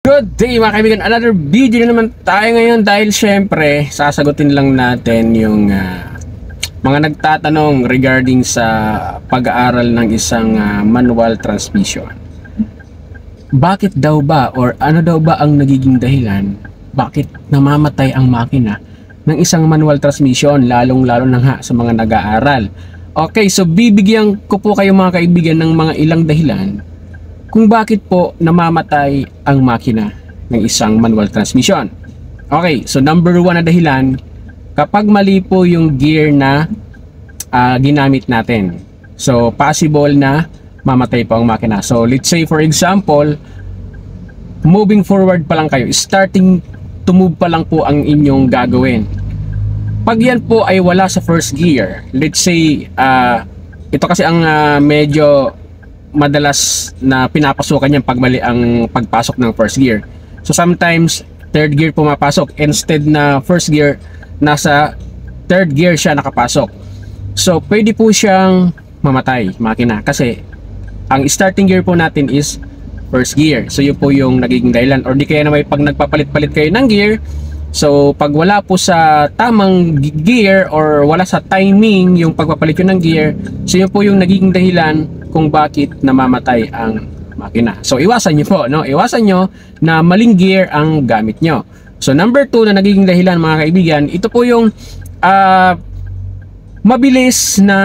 Good day mga kaibigan, another video na naman tayo ngayon dahil syempre sasagutin lang natin yung mga nagtatanong regarding sa pag-aaral ng isang manual transmission. Bakit daw ba or ano daw ba ang nagiging dahilan bakit namamatay ang makina ng isang manual transmission, lalong-lalo na nga sa mga nag-aaral? Okay, so bibigyan ko po kayo mga kaibigan ng mga ilang dahilan kung bakit po namamatay ang makina ng isang manual transmission. Okay, so number 1 na dahilan, kapag mali po yung gear na ginamit natin. So possible na mamatay po ang makina. So let's say for example, moving forward pa lang kayo, starting to move pa lang po ang inyong gagawin. Pag yan po ay wala sa first gear, let's say ito kasi ang medyo madalas na pinapasukan niyan pag mali ang pagpasok ng first gear. So sometimes third gear pumapasok instead na first gear, nasa third gear siya nakapasok. So pwede po siyang mamatay makina kasi ang starting gear po natin is first gear. So yun po yung nagiging dahilan, or di kaya na may pag nagpapalit-palit kayo ng gear, so pag wala po sa tamang gear or wala sa timing yung pagpapalit yun ng gear, so yun po yung nagiging dahilan kung bakit namamatay ang makina. So iwasan nyo po, no? Iwasan nyo na maling gear ang gamit nyo. So number 2 na nagiging dahilan mga kaibigan, ito po yung mabilis na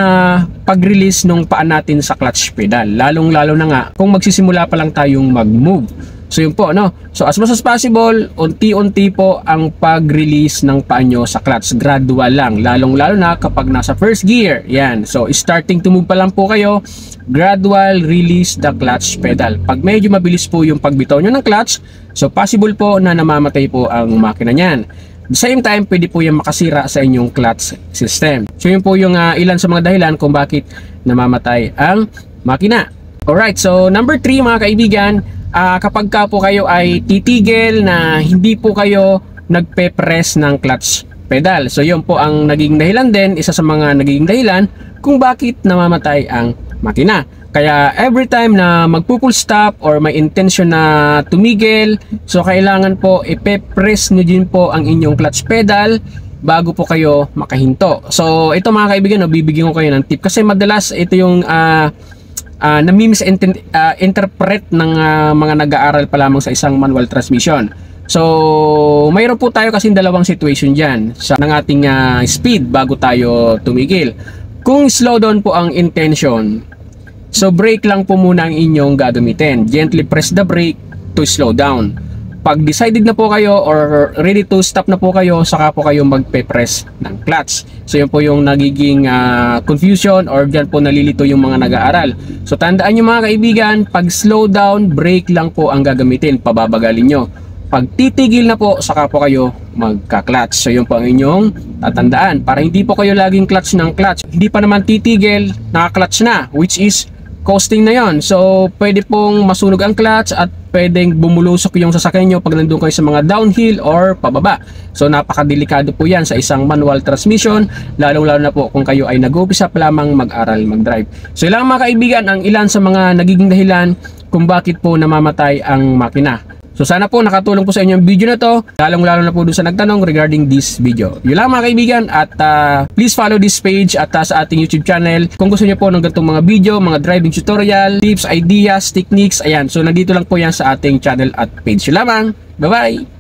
pag-release nung paa natin sa clutch pedal. Lalong-lalo na nga kung magsisimula pa lang tayong mag-move. So yun po, no? So as much as possible, unti-unti po ang pag-release ng paa nyo sa clutch. Gradual lang, lalong-lalo na kapag nasa first gear. Yan, so starting to move pa lang po kayo, gradual release the clutch pedal. Pag medyo mabilis po yung pagbitaw nyo ng clutch, so possible po na namamatay po ang makina nyan. At the same time, pwede po yung makasira sa inyong clutch system. So yun po yung ilan sa mga dahilan kung bakit namamatay ang makina. Alright, so number 3 mga kaibigan, kapag ka po kayo ay titigil na hindi po kayo nagpe-press ng clutch pedal. So yun po ang naging dahilan din, isa sa mga naging dahilan kung bakit namamatay ang makina. Kaya every time na magpo-full stop or may intention na tumigil, so kailangan po ipe-press nyo din po ang inyong clutch pedal bago po kayo makahinto. So ito mga kaibigan, no, bibigyan ko kayo ng tip kasi madalas ito yung nami-misinterpret ng mga nag-aaral pa lamang sa isang manual transmission. So mayroon po tayo kasi dalawang situation dyan sa ng ating speed bago tayo tumigil. Kung slow down po ang intention, so brake lang po muna ang inyong gagamitin. Gently press the brake to slow down. Pag decided na po kayo or ready to stop na po kayo, saka po kayo magpe-press ng clutch. So yun po yung nagiging confusion, or dyan po nalilito yung mga nag-aaral. So tandaan nyo mga kaibigan, pag slow down, brake lang po ang gagamitin, pababagalin nyo. Pag titigil na po, saka po kayo magka-clutch. So yun po ang inyong tatandaan, para hindi po kayo laging clutch ng clutch. Hindi pa naman titigil, naka-clutch na, which is costing na yon. So pwede pong masunog ang clutch at pwedeng bumulusok yung sasakyan nyo pag nandun kayo sa mga downhill or pababa. So napakadelikado po yan sa isang manual transmission, lalong-lalo na po kung kayo ay nag-uumpisa pa lamang mag-aral mag-drive. So ilang mga kaibigan ang ilan sa mga nagiging dahilan kung bakit po namamatay ang makina. So sana po nakatulong po sa inyo ang video na to, lalong-lalo na po doon sa nagtanong regarding this video. Yun lang mga kaibigan, at please follow this page at sa ating YouTube channel kung gusto niyo po ng ganitong mga video, mga driving tutorial, tips, ideas, techniques, ayan. So nandito lang po yan sa ating channel at page. Yun lamang, bye bye!